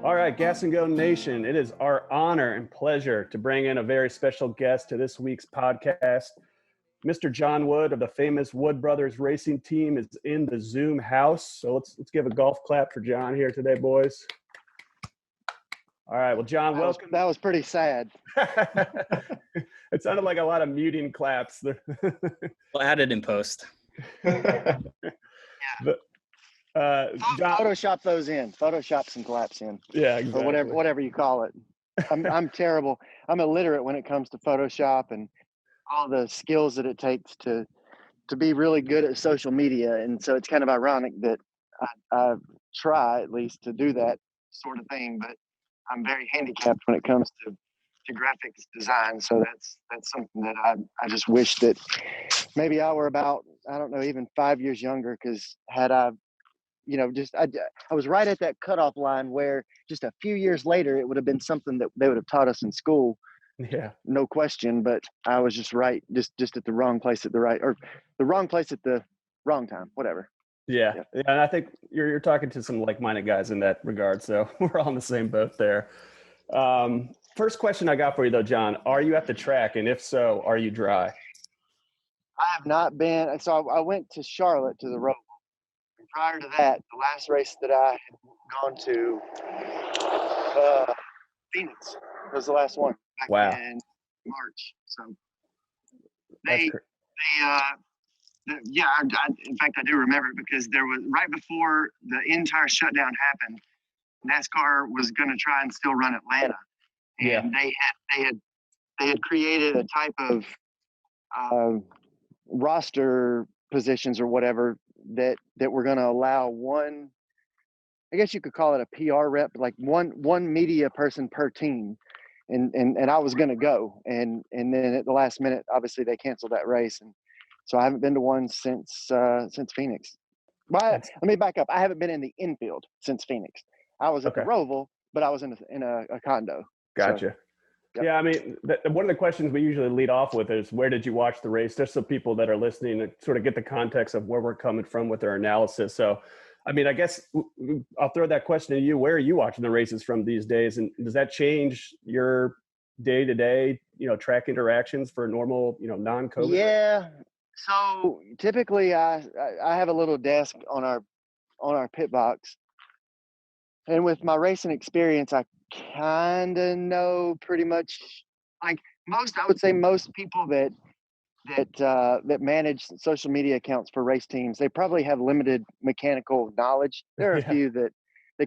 All right, GasNGo Nation, it is our honor and pleasure to bring in a very special guest to this week's podcast. Mr. John Wood of the famous Wood Brothers Racing Team is in the Zoom house. So let's give a golf clap for John here today, boys. All right, well, John, welcome. That was pretty sad. It sounded like a lot of muting claps. We'll add it in post. John, Photoshop those in. Photoshop some claps in. Yeah, exactly. Or whatever you call it. I'm terrible. I'm illiterate when it comes to Photoshop and all the skills that it takes to be really good at social media. And so it's kind of ironic that I try at least to do that sort of thing, but I'm very handicapped when it comes to graphics design. So that's something that I just wish that maybe I were about, I don't know, even 5 years younger, because had I was right at that cutoff line where just a few years later, it would have been something that they would have taught us in school. Yeah. No question. But I was just right, just at the wrong place at the wrong place at the wrong time, whatever. Yeah. And I think you're talking to some like-minded guys in that regard. So we're all in the same boat there. First question I got for you though, John, are you at the track? And if so, are you dry? I have not been. So I went to Charlotte to the Roval. Prior to that, the last race that I had gone to, Phoenix was the last one back in March. So in fact, I do remember it because there was right before the entire shutdown happened, NASCAR was going to try and still run Atlanta, and they had created a type of roster positions or whatever that were going to allow one, I guess you could call it a PR rep, like one media person per team. And I was going to go. And then at the last minute, obviously they canceled that race. And so I haven't been to one since Phoenix. Let me back up. I haven't been in the infield since Phoenix. I was at the Roval, but I was in a condo. Gotcha. So, yep. Yeah, I mean, one of the questions we usually lead off with is, where did you watch the race? Just so people that are listening to sort of get the context of where we're coming from with our analysis. So, I mean, I guess I'll throw that question to you. Where are you watching the races from these days? And does that change your day-to-day, track interactions for normal, non-COVID? Yeah. So typically I have a little desk on our pit box. And with my racing experience, I kind of know pretty much, like I would say most people that manage social media accounts for race teams, they probably have limited mechanical knowledge. There are a few that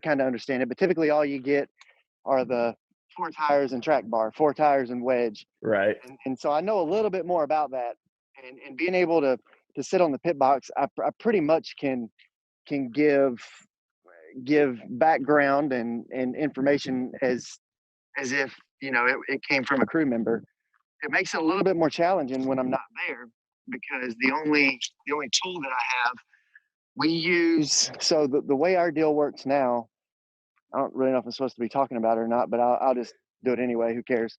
kind of understand it, but typically all you get are the 4 tires and track bar, 4 tires and wedge. Right. And so I know a little bit more about that, and being able to sit on the pit box, I pretty much can give background and information as if it came from a crew member. It makes it a little bit more challenging when I'm not there, because the only tool that I have, we use, so the way our deal works now, I don't really know if I'm supposed to be talking about it or not, but I'll just do it anyway. Who cares?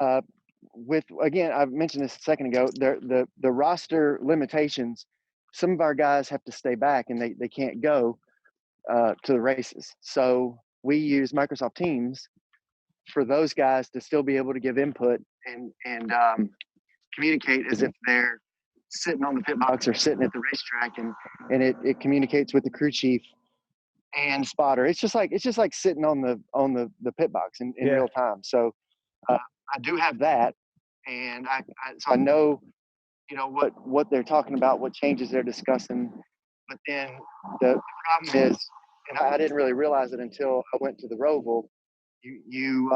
Again, I mentioned this a second ago, the roster limitations, some of our guys have to stay back and they can't go to the races. So we use Microsoft Teams for those guys to still be able to give input and communicate as if they're sitting on the pit box or sitting at the racetrack, and it communicates with the crew chief and spotter. It's just like sitting on the pit box in real time. So I do have that, and so I know what they're talking about, what changes they're discussing. But then the problem is, and I didn't really realize it until I went to the Roval, you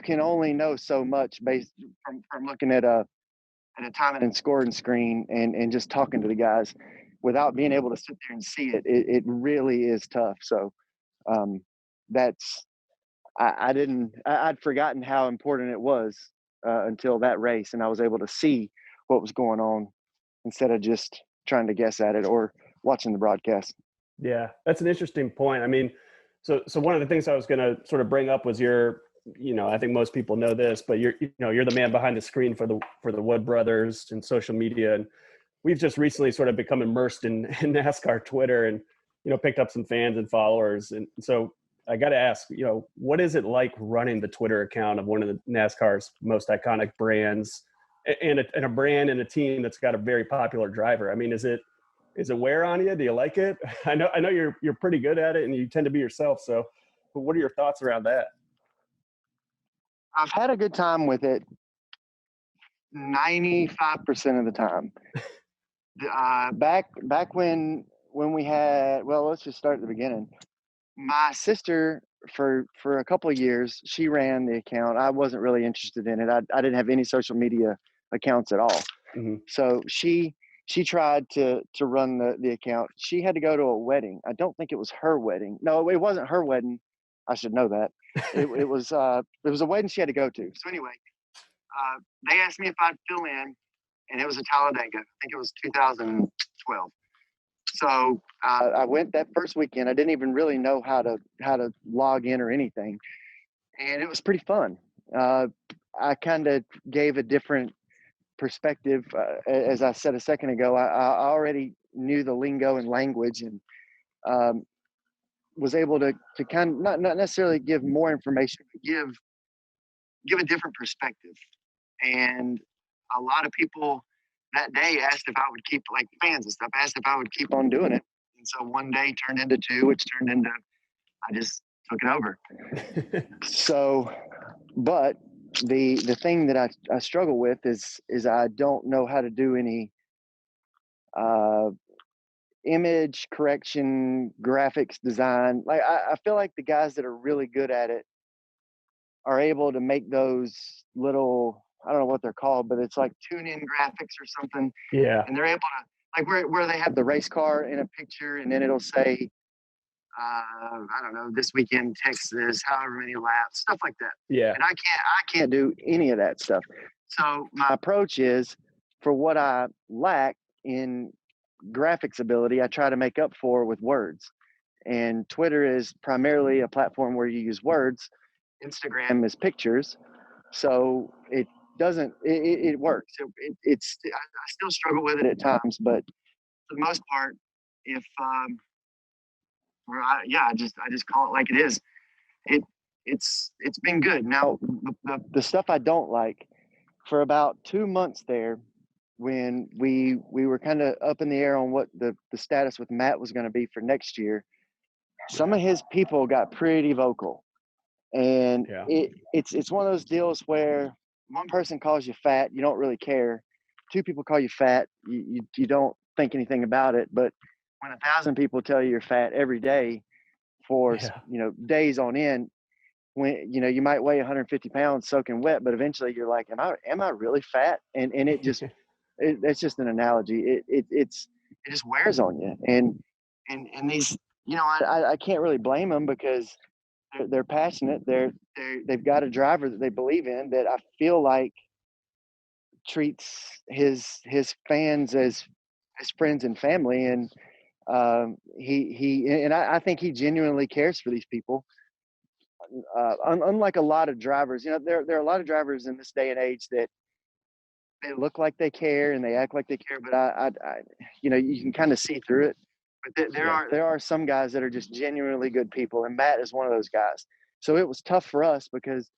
can only know so much based from looking at a timing and scoring screen and just talking to the guys without being able to sit there and see it. It really is tough. So I'd forgotten how important it was until that race, and I was able to see what was going on instead of just trying to guess at it or watching the broadcast. Yeah, that's an interesting point. I mean, so one of the things I was going to sort of bring up was I think most people know this, but you're the man behind the screen for the Wood Brothers and social media. And we've just recently sort of become immersed in NASCAR Twitter and, picked up some fans and followers. And so I got to ask, what is it like running the Twitter account of one of the NASCAR's most iconic brands, and a brand and a team that's got a very popular driver? I mean, is it wear on you? Do you like it? I know you're pretty good at it, and you tend to be yourself. So, but what are your thoughts around that? I've had a good time with it 95% of the time. Back when we had, well, let's just start at the beginning. My sister, for a couple of years, she ran the account. I wasn't really interested in it. I didn't have any social media accounts at all. Mm-hmm. So she tried to run the account. She had to go to a wedding. I don't think it was her wedding. No, it wasn't her wedding. I should know that. It was a wedding she had to go to. So anyway, they asked me if I'd fill in, and it was a Talladega. I think it was 2012. So I went that first weekend. I didn't even really know how to log in or anything, and it was pretty fun. I kind of gave a different perspective. As I said a second ago, I already knew the lingo and language, and was able to kind of not necessarily give more information, but give a different perspective. And a lot of people that day asked if I would keep, like fans and stuff, asked if I would keep on doing it. And so one day turned into two, which turned into, I just took it over. So, but the thing that I struggle with is I don't know how to do any image correction, graphics design. Like I feel like the guys that are really good at it are able to make those little, I don't know what they're called, but it's like tune-in graphics or something. Yeah. And they're able to, like where they have the race car in a picture, and then it'll say, I don't know, this weekend, Texas, however many laps, stuff like that. Yeah. And I can't do any of that stuff. So my approach is, for what I lack in graphics ability, I try to make up for with words. And Twitter is primarily a platform where you use words. Instagram is pictures. So it doesn't, it works. It's I still struggle with it at times, but for the most part, if I just call it like it is. It's been good. Now the stuff I don't like, for about 2 months there, when we were kind of up in the air on what the status with Matt was going to be for next year, some of his people got pretty vocal. And it's one of those deals where one person calls you fat, you don't really care. Two people call you fat, you don't think anything about it. But when 1,000 people tell you you're fat every day for days on end, when you might weigh 150 pounds soaking wet, but eventually you're like, am I really fat? And it just it's just an analogy. It just wears on you. And these, I can't really blame them, because they're passionate. They've got a driver that they believe in, that I feel like treats his fans as friends and family. And I think he genuinely cares for these people. Unlike a lot of drivers, there are a lot of drivers in this day and age that they look like they care and they act like they care, but I you can kind of see through it. But there are some guys that are just genuinely good people, and Matt is one of those guys. So it was tough for us, because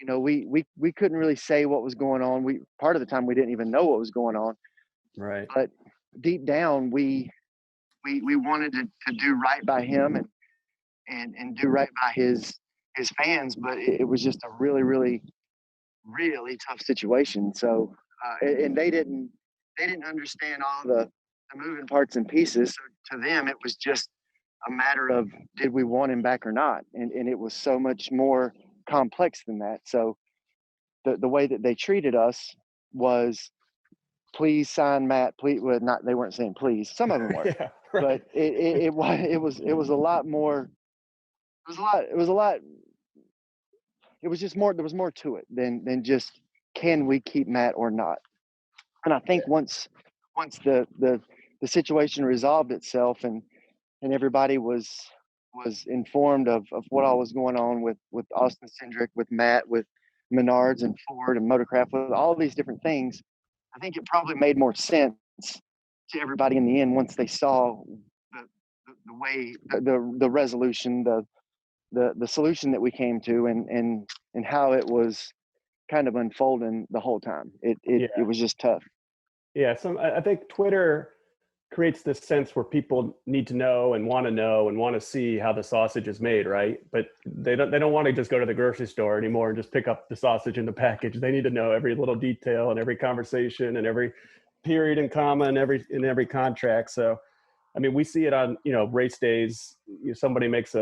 we couldn't really say what was going on. Part of the time we didn't even know what was going on. Right. But deep down we wanted to do right by him and do right by his fans, but it was just a really, really, really tough situation. So and they didn't understand all the moving parts and pieces. So to them, it was just a matter of, did we want him back or not? And it was so much more complex than that. So the way that they treated us was, please sign Matt. Please, well, not, they weren't saying please. Some of them were, Yeah, right. but it was a lot more. It was just more. There was more to it than just, can we keep Matt or not? And I think once the situation resolved itself, and everybody was informed of what all was going on with Austin Cindric, with Matt, with Menards and Ford and Motorcraft, with all these different things, I think it probably made more sense to everybody in the end once they saw the way, the resolution, the solution that we came to, and how it was kind of unfolding the whole time. Yeah. It was just tough. Yeah. I think Twitter creates this sense where people need to know and want to see how the sausage is made, right? But they don't want to just go to the grocery store anymore and just pick up the sausage in the package. They need to know every little detail and every conversation and every period and comma and every contract. So, I mean, we see it on, race days. Somebody makes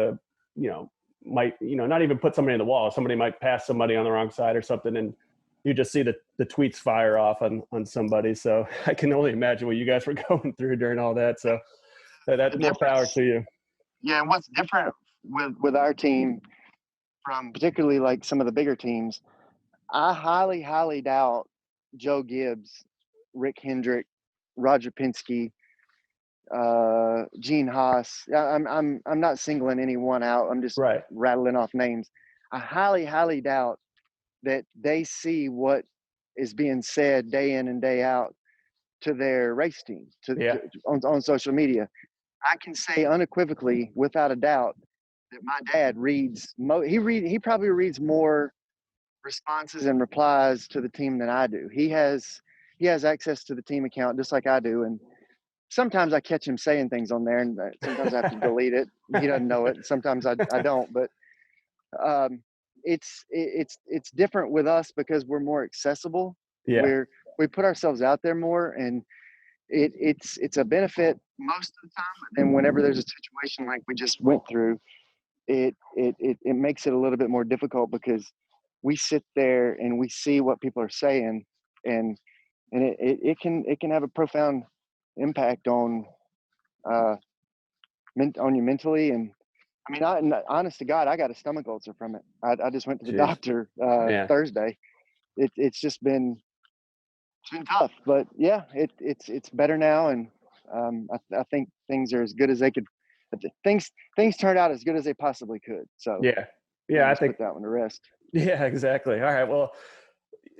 might, not even put somebody in the wall. Somebody might pass somebody on the wrong side or something, and you just see the tweets fire off on somebody. So I can only imagine what you guys were going through during all that. So that's more power to you. Yeah, and what's different with our team from particularly like some of the bigger teams, I highly doubt Joe Gibbs, Rick Hendrick, Roger Penske, Gene Haas. I'm not singling anyone out. I'm just Right. rattling off names. I highly doubt that they see what is being said day in and day out to their race team on social media. I can say unequivocally, without a doubt, that my dad reads. He probably reads more responses and replies to the team than I do. He has access to the team account just like I do, and sometimes I catch him saying things on there, and sometimes I have to delete it. He doesn't know it. Sometimes I don't, but it's different with us because we're more accessible. Yeah. We put ourselves out there more, and it's a benefit most of the time. And whenever there's a situation like we just went through, it makes it a little bit more difficult because we sit there and we see what people are saying, and it can have a profound impact on you mentally. And I mean, honest to God, I got a stomach ulcer from it. I just went to the doctor Thursday. It's been tough, but yeah, it's better now, and I think things are as good as they could. Things turned out as good as they possibly could. So yeah, I think put that one to rest. Yeah, exactly. All right, well,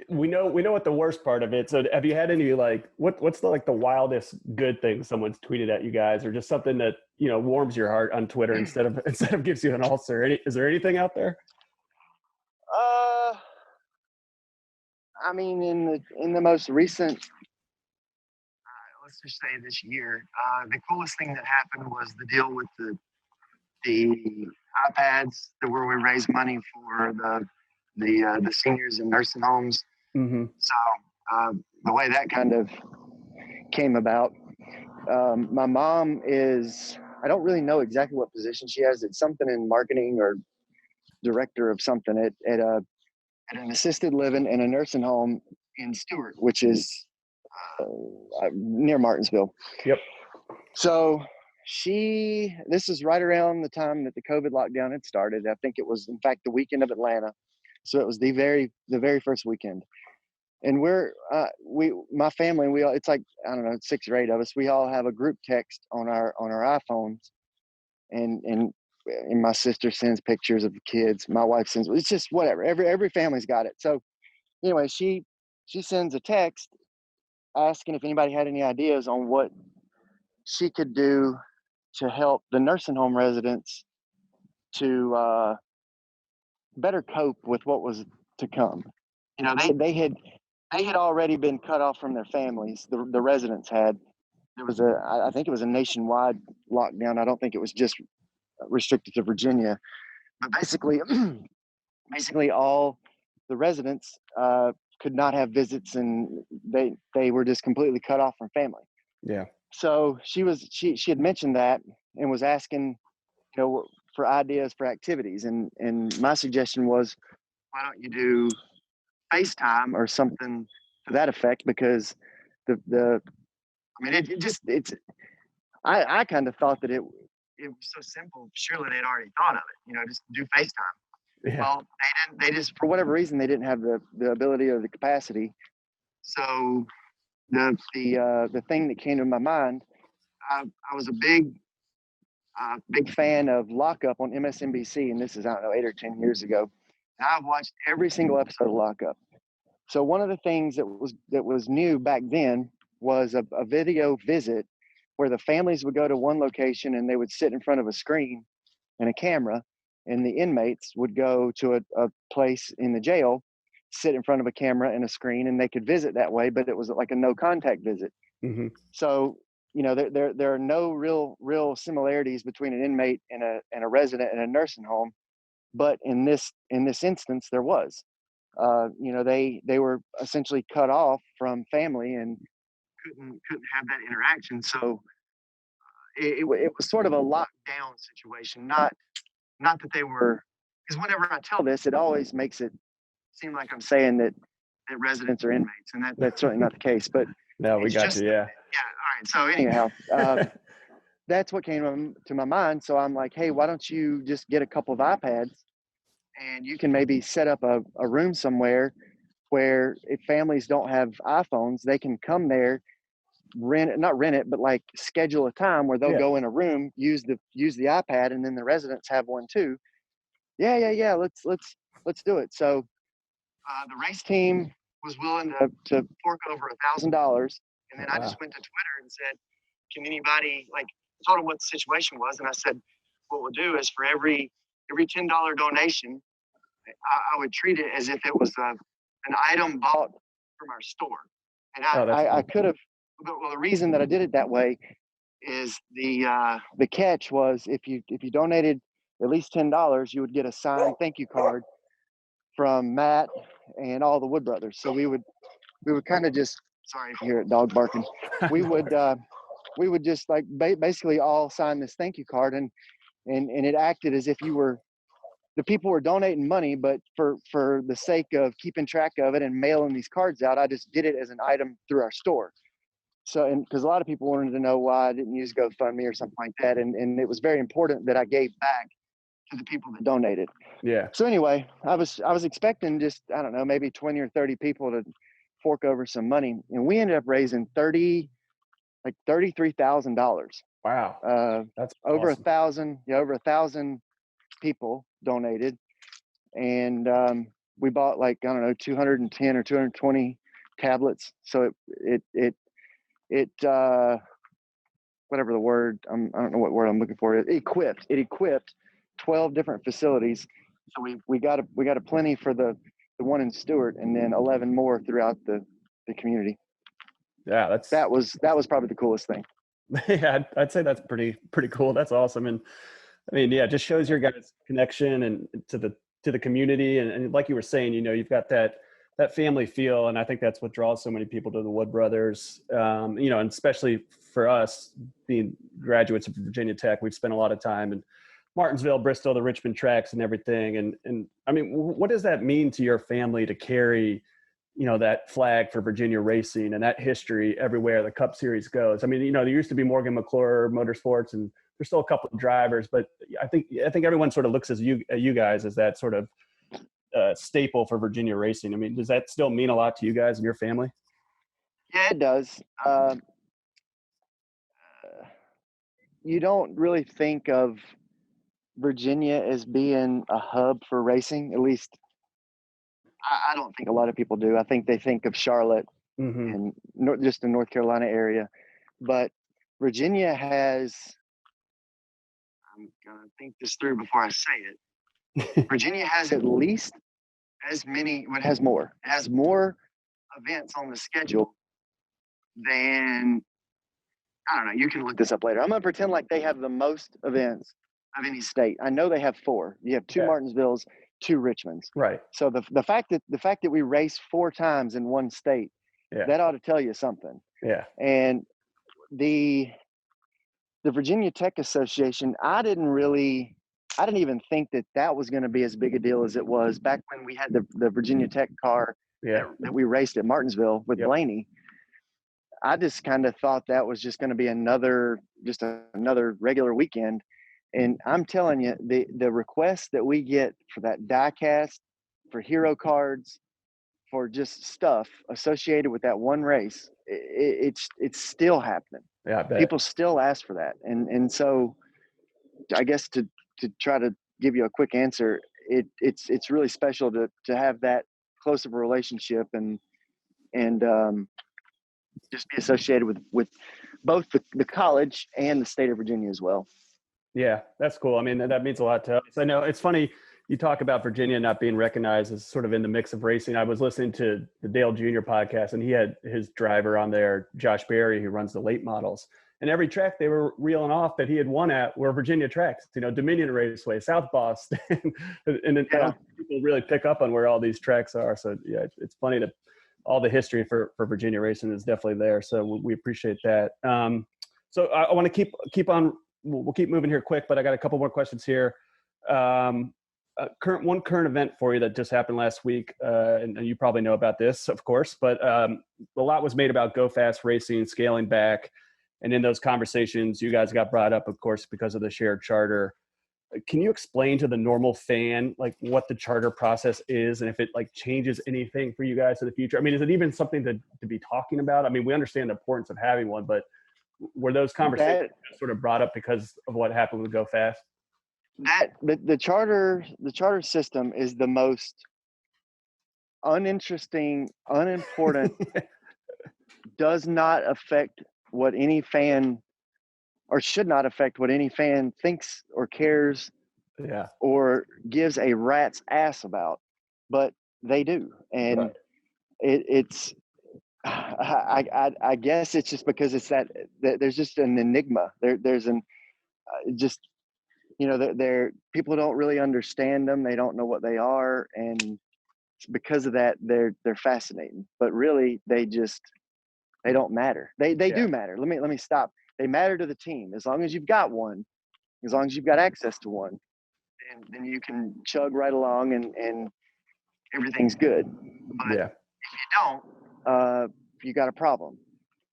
we know what the worst part of it. So, have you had any what's the wildest good thing someone's tweeted at you guys, or just something that warms your heart on Twitter instead of gives you an ulcer? Is there anything out there? I mean, in the most recent, let's just say this year, the coolest thing that happened was the deal with the iPads, where we raise money for the seniors in nursing homes. Mm-hmm. So the way that kind of came about, my mom is, I don't really know exactly what position she has. It's something in marketing or director of something at an assisted living and a nursing home in Stewart, which is near Martinsville. Yep. So this is right around the time that the COVID lockdown had started. I think it was, in fact, the weekend of Atlanta. So it was the very first weekend. And my family, it's like, I don't know, 6 or 8 of us. We all have a group text on our iPhones, and my sister sends pictures of the kids. My wife sends. It's just whatever. Every family's got it. So anyway, she sends a text asking if anybody had any ideas on what she could do to help the nursing home residents to better cope with what was to come. They had already been cut off from their families. The residents had. I think it was a nationwide lockdown. I don't think it was just restricted to Virginia. But basically all the residents could not have visits, and they were just completely cut off from family. Yeah. So she had mentioned that and was asking, for ideas for activities, and my suggestion was, why don't you do FaceTime or something to that effect? Because I kind of thought that it was so simple. Surely they'd already thought of it, just do FaceTime. Yeah. Well, they just, for whatever reason, they didn't have the ability or the capacity. So the thing that came to my mind, I was a big fan of Lockup on MSNBC, and this is, I don't know, 8 or 10 years ago. And I've watched every single episode of Lockup. So one of the things that was new back then was a video visit where the families would go to one location and they would sit in front of a screen and a camera, and the inmates would go to a place in the jail, sit in front of a camera and a screen, and they could visit that way, but it was like a no contact visit. Mm-hmm. So, there are no real similarities between an inmate and a resident in a nursing home, but in this instance, there was. They were essentially cut off from family and couldn't have that interaction. So it was sort of a lockdown situation. Not that they were, because whenever I tell this, it always makes it seem like I'm saying that residents are inmates, and that's certainly not the case. But No, we it's got just, you. Yeah. all right. So anyhow, that's what came to my mind. So I'm like, hey, why don't you just get a couple of iPads, and you can maybe set up a room somewhere where if families don't have iPhones, they can come there, not rent it, but like schedule a time where they'll Yeah. go in a room, use the iPad, and then the residents have one too. Yeah. Let's do it. So the race team was willing to fork over $1,000, and then I just went to Twitter and said, "Can anybody told them what the situation was?" And I said, "What we'll do is for every $10 donation, I would treat it as if it was an item bought from our store." And I could have. Well, the reason that I did it that way is the catch was if you donated at least $10, you would get a signed thank you card from Matt and all the Wood brothers. So we would kind of just, sorry if you hear a dog barking, we would just basically all sign this thank you card, and it acted as if the people were donating money, but for the sake of keeping track of it and mailing these cards out, I just did it as an item through our store. So, and because a lot of people wanted to know why I didn't use GoFundMe or something like that, and it was very important that I gave back to the people that donated. Yeah. So anyway, I was expecting just, I don't know, maybe 20 or 30 people to fork over some money, and we ended up raising $33,000. Wow. That's over awesome. over 1,000 people donated, and we bought I don't know 210 or 220 tablets. So it whatever the word, I don't know what word I'm looking for. It equipped 12 different facilities. So we got a plenty for the one in Stewart, and then 11 more throughout the community. Yeah, that was probably the coolest thing. Yeah, I'd say that's pretty cool. That's awesome. And I mean, yeah, it just shows your guys' connection and to the community. And like you were saying, you've got that family feel. And I think that's what draws so many people to the Wood Brothers. And especially for us being graduates of Virginia Tech, we've spent a lot of time in Martinsville, Bristol, the Richmond tracks and everything. And I mean, what does that mean to your family to carry, that flag for Virginia racing and that history everywhere the Cup Series goes? I mean, there used to be Morgan McClure Motorsports, and there's still a couple of drivers, but I think everyone sort of looks at you guys as that sort of staple for Virginia racing. I mean, does that still mean a lot to you guys and your family? Yeah, it does. You don't really think of Virginia as being a hub for racing. At least I don't think a lot of people do. I think they think of Charlotte and just the North Carolina area. But Virginia has, I'm going to think this through before I say it. Virginia has at least as many, it has more events on the schedule than, I don't know, you can look this up later. I'm going to pretend like they have the most events of any state. I know they have 4. You have 2 Martinsvilles, 2 Richmonds. Right. So the fact that we race 4 times in one state, that ought to tell you something. Yeah. And the Virginia Tech Association, I didn't even think that was going to be as big a deal as it was back when we had the Virginia Tech car that we raced at Martinsville with Blaney. I just kind of thought that was just going to be another regular weekend. And I'm telling you, the requests that we get for that diecast, for hero cards, for just stuff associated with that one race, it's still happening. Yeah, I bet. People still ask for that. And so I guess to try to give you a quick answer, it's really special to have that close of a relationship and just be associated with both the college and the state of Virginia as well. Yeah, that's cool. I mean, that means a lot to us. I know it's funny you talk about Virginia not being recognized as sort of in the mix of racing. I was listening to the Dale Jr. podcast, and he had his driver on there, Josh Berry, who runs the late models. And every track they were reeling off that he had won at were Virginia tracks, Dominion Raceway, South Boston. And I don't think people really pick up on where all these tracks are. So, yeah, it's funny that all the history for Virginia racing is definitely there. So we appreciate that. So I want to keep on. We'll keep moving here quick, but I got a couple more questions here. Current event for you that just happened last week, and you probably know about this, of course, but a lot was made about Go Fast Racing scaling back. And in those conversations, you guys got brought up, of course, because of the shared charter. Can you explain to the normal fan, like, what the charter process is and if it, like, changes anything for you guys in the future? I mean, is it even something to be talking about? I mean, we understand the importance of having one, but were those conversations sort of brought up because of what happened with Go Fast? The charter system is the most uninteresting, unimportant, does not affect what any fan, or should not affect what any fan thinks or cares, or gives a rat's ass about, but they do. And it's I guess it's just because it's that there's just an enigma. There's an just they're people don't really understand them. They don't know what they are, and because of that, they're fascinating. But really, they don't matter. They do matter. Let me stop. They matter to the team. As long as you've got one, as long as you've got access to one, then you can chug right along and everything's good. But if you don't, you got a problem.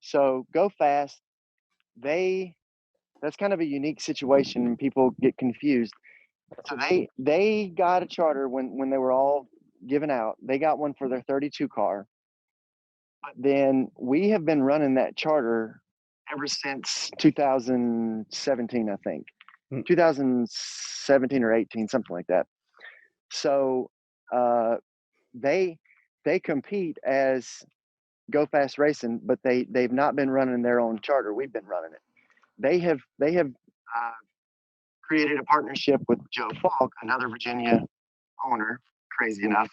So Go Fast, that's kind of a unique situation, and people get confused. So they got a charter when they were all given out. They got one for their 32 car. But then we have been running that charter ever since 2017, I think. 2017 or 18, something like that. So they compete as Go Fast Racing, but they've not been running their own charter. We've been running it. They have created a partnership with Joe Falk, another Virginia owner, crazy enough,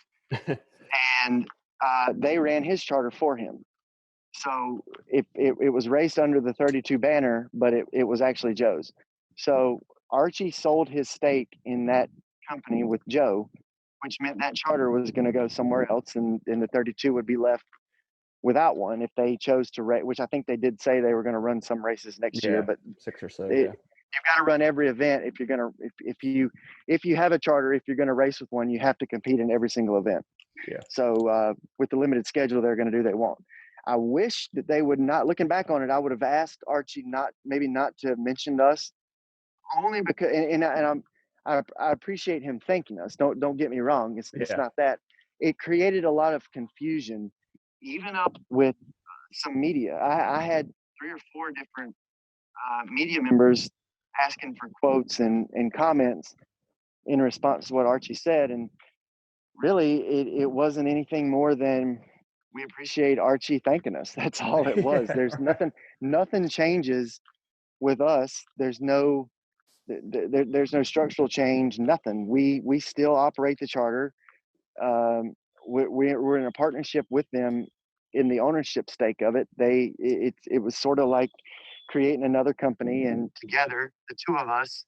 and they ran his charter for him. So it was raced under the 32 banner, but it was actually Joe's. So Archie sold his stake in that company with Joe, which meant that charter was going to go somewhere else, and the 32 would be left without one if they chose to race, which I think they did say they were going to run some races next year, but 6 or so. You've got to run every event if you're going to, if you have a charter, if you're going to race with one, you have to compete in every single event. Yeah. So with the limited schedule they're going to do, they won't. I wish that they would not. Looking back on it, I would have asked Archie not to mention us, only because, I appreciate him thanking us. Don't get me wrong. It's not that. It created a lot of confusion, even up with some media. I had 3 or 4 different media members asking for quotes and comments in response to what Archie said, and really it wasn't anything more than, we appreciate Archie thanking us. That's all it was. There's nothing changes with us. There's no structural change, nothing. We still operate the charter. We're in a partnership with them in the ownership stake of it. It was sort of like creating another company, and together, the two of us,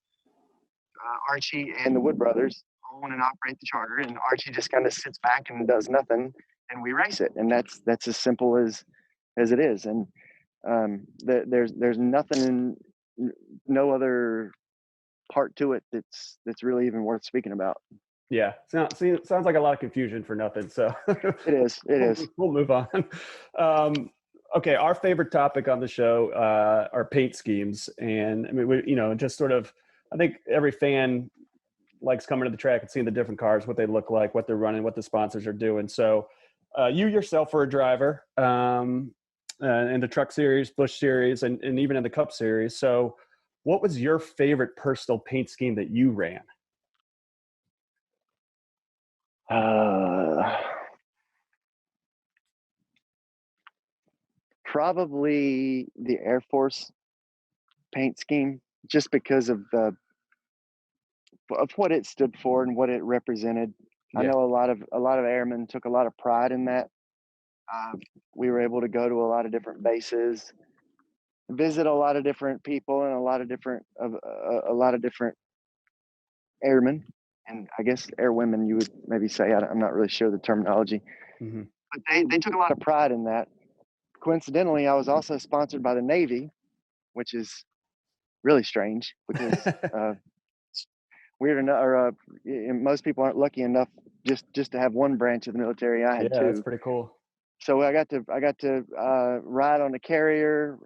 Archie and the Wood brothers, own and operate the charter, and Archie just kind of sits back and does nothing, and we race it. And that's as simple as it is. And there's nothing, no other part to it that's really even worth speaking about. Yeah, sounds like a lot of confusion for nothing. So it is. We'll move on. Okay, our favorite topic on the show are paint schemes, and I mean, just sort of, I think every fan likes coming to the track and seeing the different cars, what they look like, what they're running, what the sponsors are doing. So you yourself were a driver in the Truck Series, Busch Series, and even in the Cup Series. So what was your favorite personal paint scheme that you ran? Probably the Air Force paint scheme, just because of the of what it stood for and what it represented. I Yeah. know a lot of airmen took a lot of pride in that. We were able to go to a lot of different bases, visit a lot of different people, and a lot of different airmen, and I guess airwomen you would maybe say. I'm not really sure the terminology, Hmm. but they took a lot of pride in that. Coincidentally, I was also sponsored by the Navy, which is really strange because weird enough, or most people aren't lucky enough just to have one branch of the military. I had Yeah, that's two, pretty cool. so I got to ride on a carrier,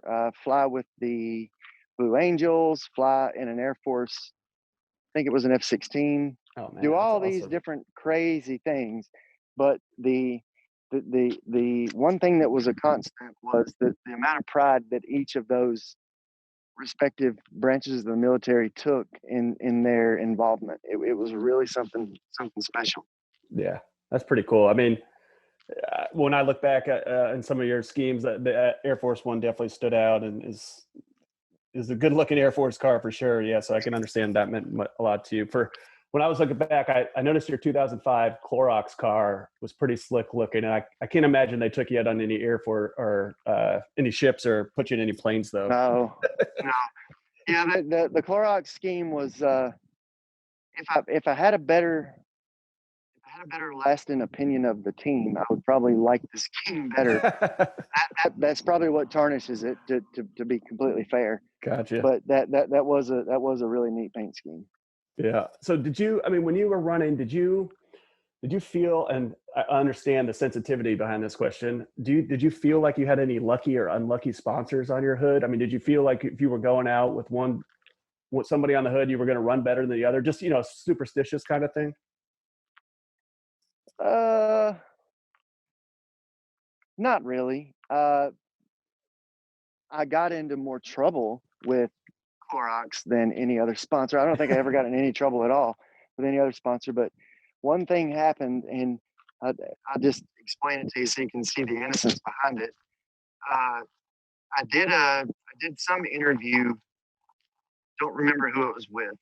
fly with the Blue Angels, fly in an Air Force. I think it was an F-16. Oh man, Do that's all these awesome. different crazy things, but the one thing that was a constant was the amount of pride that each of those respective branches of the military took in their involvement. It was really something special. Yeah, that's pretty cool. I mean, when I look back at in some of your schemes, the Air Force One definitely stood out and is a good looking Air Force car for sure. Yeah, so I can understand that meant a lot to you. For when I was looking back, I noticed your 2005 Clorox car was pretty slick looking. And I can't imagine they took you out on any Air Force or any ships or put you in any planes though. No, no. Yeah, the Clorox scheme was if I had a better lasting opinion of the team, I would probably like the scheme better. That's probably what tarnishes it, to be completely fair. Gotcha. But that was a really neat paint scheme. Yeah. So I mean, when you were running, did you feel, and I understand the sensitivity behind this question, did you feel like you had any lucky or unlucky sponsors on your hood? I mean, did you feel like if you were going out with somebody on the hood, you were going to run better than the other? Just, superstitious kind of thing? Not really. I got into more trouble with Clorox than any other sponsor. I don't think I ever got in any trouble at all with any other sponsor, but one thing happened, and I'll just explain it to you so you can see the innocence behind it. I did some interview. Don't remember who it was with,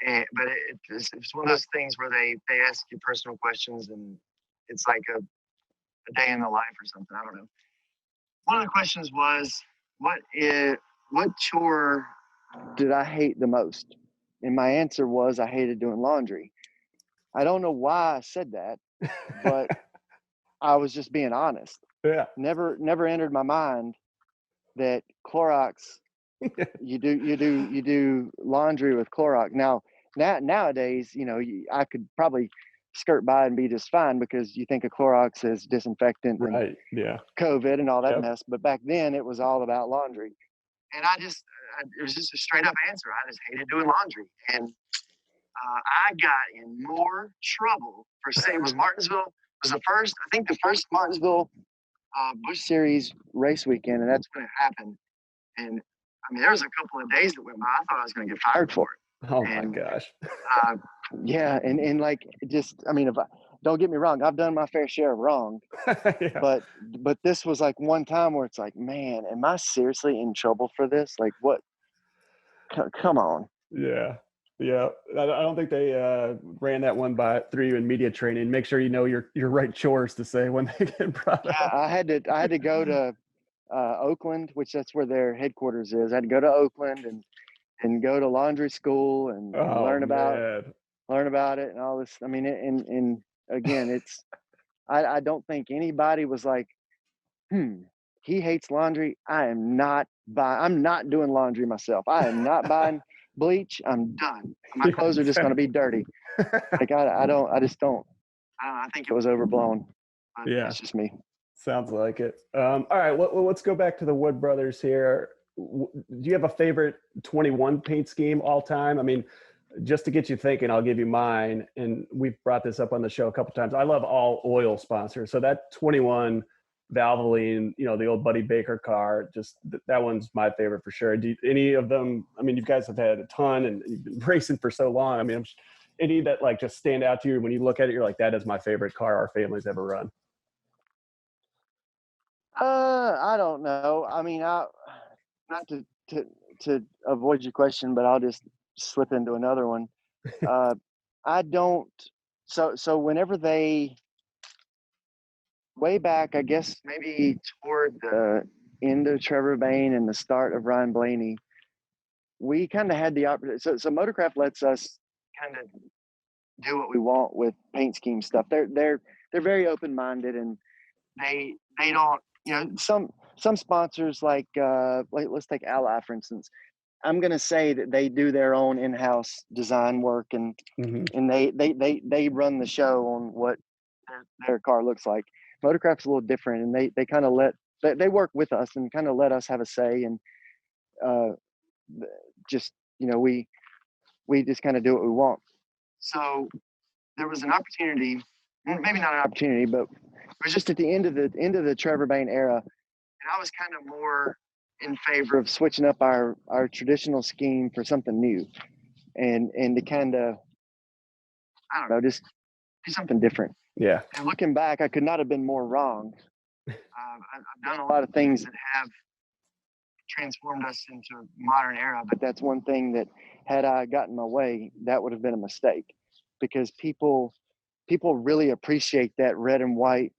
but it's one of those things where they ask you personal questions, and it's like a day in the life or something. I don't know. One of the questions was, what chore did I hate the most? And my answer was, I hated doing laundry. I don't know why I said that, but I was just being honest. Yeah. Never entered my mind that Clorox, you do laundry with Clorox. Nowadays, I could probably skirt by and be just fine because you think of Clorox as disinfectant and Right. Yeah. COVID and all that Yep. mess. But back then it was all about laundry. And it was just a straight up answer. I just hated doing laundry. And I got in more trouble for saying, it was Martinsville. It was the first Martinsville Busch Series race weekend. And that's when it happened. And I mean, there was a couple of days that went by. I thought I was going to get fired for it. Oh my gosh. Yeah. And like, don't get me wrong, I've done my fair share of wrong. Yeah. But this was like one time where it's like, man, am I seriously in trouble for this? Like, what? Come on. Yeah. Yeah. I don't think they ran that one through you in media training. Make sure you know your right chores to say when they get brought up. I had to go to Oakland, which that's where their headquarters is. I had to go to Oakland and go to laundry school and learn about it and all this. I mean, and again, it's I don't think anybody was like, he hates laundry. I'm not doing laundry myself. I am not buying bleach. I'm done. My clothes are just going to be dirty. Like I just don't. I think it was overblown. Yeah. That's just me. Sounds like it. All right. Let's go back to the Wood Brothers here. Do you have a favorite 21 paint scheme all time? I mean, just to get you thinking, I'll give you mine. And we've brought this up on the show a couple of times. I love all oil sponsors. So that 21 Valvoline, the old Buddy Baker car, just that one's my favorite for sure. Do any of them? I mean, you guys have had a ton and you've been racing for so long. I mean, any that like just stand out to you when you look at it, you're like, that is my favorite car our family's ever run. I don't know. I mean, not to avoid your question, but I'll just slip into another one. I don't. So whenever way back, I guess maybe toward the end of Trevor Bayne and the start of Ryan Blaney, we kind of had the opportunity. So Motorcraft lets us kind of do what we want with paint scheme stuff. They're very open minded, and they don't, some sponsors like let's take Ally for instance. I'm gonna say that they do their own in-house design work, and they run the show on what their car looks like. Motorcraft's a little different, and they kind of they work with us and kind of let us have a say, and just we just kind of do what we want. So there was an opportunity, maybe not an opportunity, but it was just at the end of the Trevor Bayne era, and I was kind of more in favor of switching up our traditional scheme for something new, and to kind of, I don't know, just do something different. Yeah. And looking back, I could not have been more wrong. I've done a lot of things that have transformed us into a modern era, but that's one thing that, had I gotten my way, that would have been a mistake, because people really appreciate that red and white,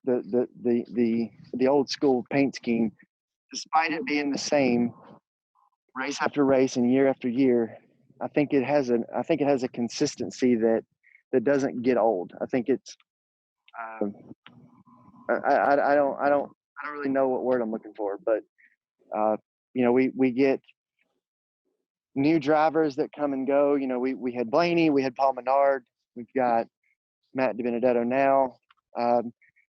the old school paint scheme, despite it being the same race after race and year after year. I think it has a consistency that doesn't get old. I think it's I don't really know what word I'm looking for, but we get new drivers that come and go. We had Blaney, we had Paul Menard, we've got Matt DiBenedetto now.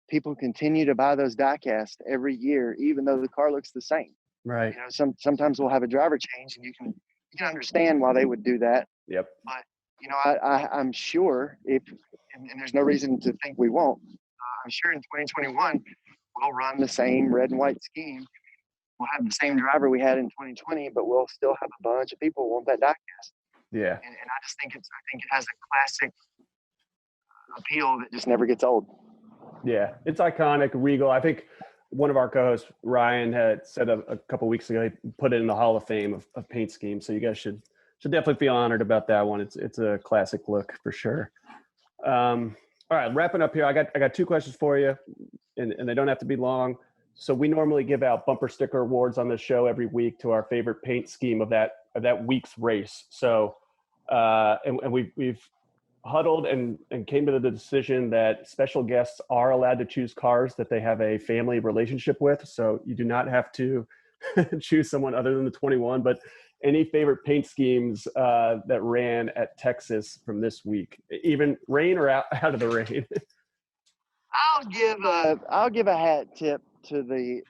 People continue to buy those diecast every year, even though the car looks the same. Right. Sometimes we'll have a driver change, and you can understand why they would do that. Yep. But I'm sure and there's no reason to think we won't. I'm sure in 2021 we'll run the same red and white scheme. We'll have the same driver we had in 2020, but we'll still have a bunch of people who want that diecast. Yeah. And I just think it has a classic appeal that just never gets old. Yeah, it's iconic, regal. I think one of our co-hosts, Ryan, had said a couple of weeks ago, he put it in the Hall of Fame of paint schemes. So you guys should definitely feel honored about that one. It's a classic look for sure. All right, wrapping up here. I got two questions for you, and they don't have to be long. So we normally give out bumper sticker awards on this show every week to our favorite paint scheme of that week's race. So and we've huddled and came to the decision that special guests are allowed to choose cars that they have a family relationship with. So you do not have to choose someone other than the 21, but any favorite paint schemes that ran at Texas from this week, even rain or out of the rain. I'll give a hat tip to the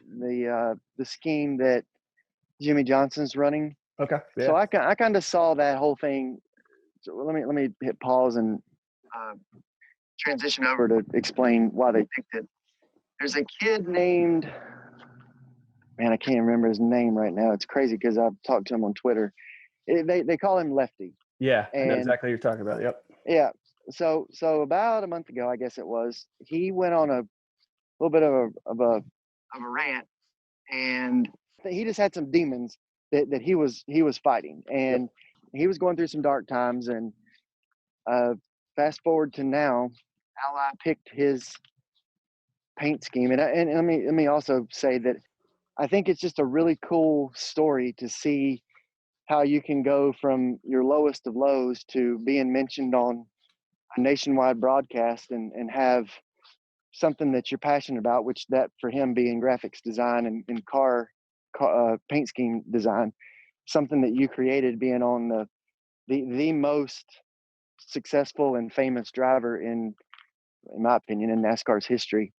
scheme that Jimmy Johnson's running. Okay. Yeah. So I kind of saw that whole thing. So let me hit pause and transition over to explain why they picked it. There's a kid named, man, I can't remember his name right now. It's crazy because I've talked to him on Twitter. They call him Lefty. Yeah, I know exactly what you're talking about. Yep. Yeah. So about a month ago, I guess it was, he went on a little bit of a rant, and he just had some demons that he was fighting, and he was going through some dark times. And fast forward to now, Ally picked his paint scheme, and let me also say that I think it's just a really cool story to see how you can go from your lowest of lows to being mentioned on a nationwide broadcast and have something that you're passionate about, which that for him being graphics design and car paint scheme design, something that you created, being on the most successful and famous driver in my opinion in NASCAR's history,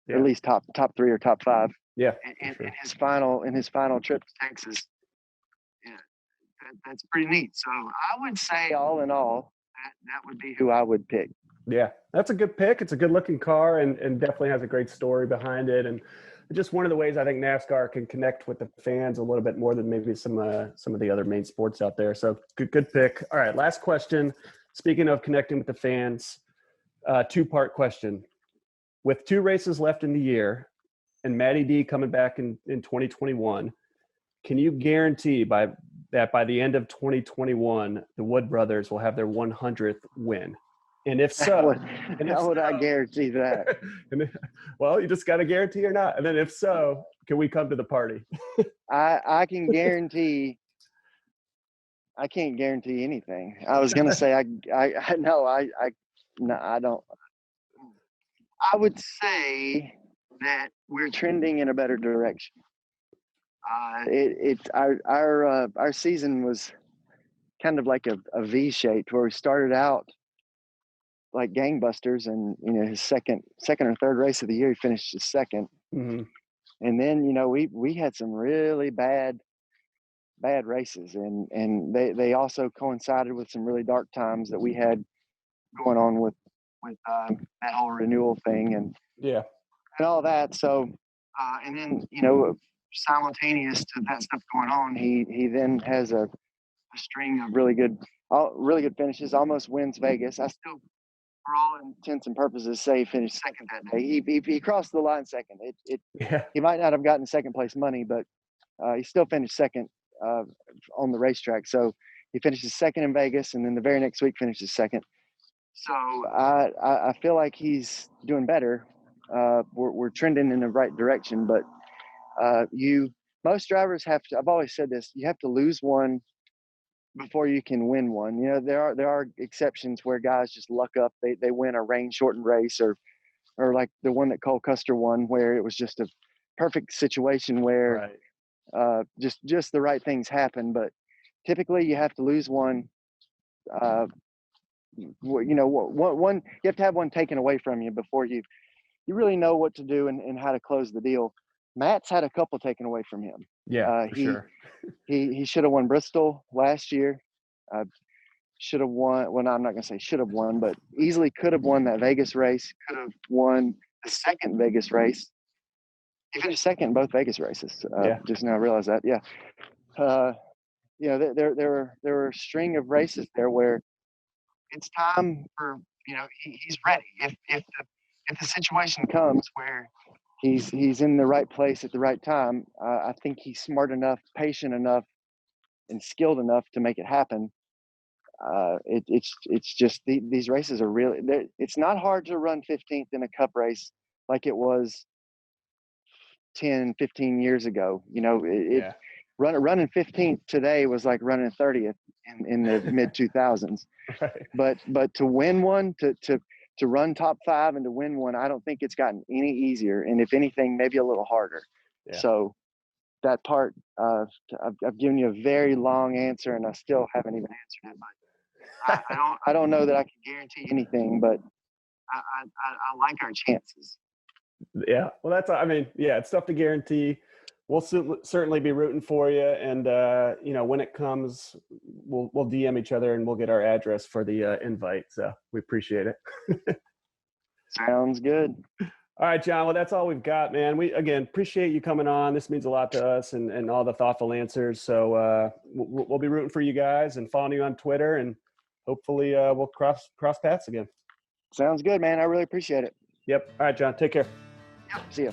at least top 3 or top 5. Yeah. In his final trip to Texas. Yeah, that's pretty neat. So I would say, all in all, that would be who I would pick. Yeah, that's a good pick. It's a good looking car and definitely has a great story behind it. And just one of the ways I think NASCAR can connect with the fans a little bit more than maybe some of the other main sports out there. So good pick. All right, last question. Speaking of connecting with the fans, 2-part question. With 2 races left in the year and Matty D coming back in 2021, can you guarantee by that by the end of 2021, the Wood brothers will have their 100th win? And if so, how would I guarantee that? well, you just got to guarantee or not. And then if so, can we come to the party? I can guarantee. I can't guarantee anything. I was gonna say no, I don't. I would say that we're trending in a better direction. Our season was kind of like a V shaped, where we started out like gangbusters, and his second or third race of the year, he finished his second. Mm-hmm. And then we had some really bad races, and they also coincided with some really dark times that we had going on with that whole renewal thing and all that. So and then simultaneous to that stuff going on, he then has a string of really good finishes, almost wins Vegas. I still, for all intents and purposes, say he finished second that day. He crossed the line second. He might not have gotten second place money, but he still finished second on the racetrack. So he finishes second in Vegas, and then the very next week finishes second. So I feel like he's doing better. We're trending in the right direction, but most drivers have to. I've always said this: you have to lose one before you can win one. There are exceptions where guys just luck up. They win a rain shortened race, or like the one that Cole Custer won, where it was just a perfect situation where just the right things happen. But typically you have to lose one. One you have to have one taken away from you before you really know what to do and how to close the deal. Matt's had a couple taken away from him. For sure. He should have won Bristol last year. Should have won. Well, no, I'm not going to say should have won, but easily could have won that Vegas race. Could have won the second Vegas race. He finished second in both Vegas races. Just now I realized that. Yeah. There were a string of races there where it's time for he's ready. If the situation comes where he's in the right place at the right time, I think he's smart enough, patient enough, and skilled enough to make it happen. It's just these races are really. It's not hard to run 15th in a Cup race like it was 10, 15 years ago. Running 15th today was like running 30th in the mid 2000s. Right. But to win one, to run top 5 and to win one, I don't think it's gotten any easier. And if anything, maybe a little harder. Yeah. So that part, I've given you a very long answer, and I still haven't even answered it. But I don't know that I can guarantee anything, but I like our chances. Yeah. Well, it's tough to guarantee. We'll certainly be rooting for you, and when it comes, we'll DM each other and we'll get our address for the invite. So we appreciate it. Sounds good. All right, John. Well, that's all we've got, man. We again appreciate you coming on. This means a lot to us, and all the thoughtful answers. So we'll be rooting for you guys and following you on Twitter, and hopefully we'll cross paths again. Sounds good, man. I really appreciate it. Yep. All right, John. Take care. Yep. See ya.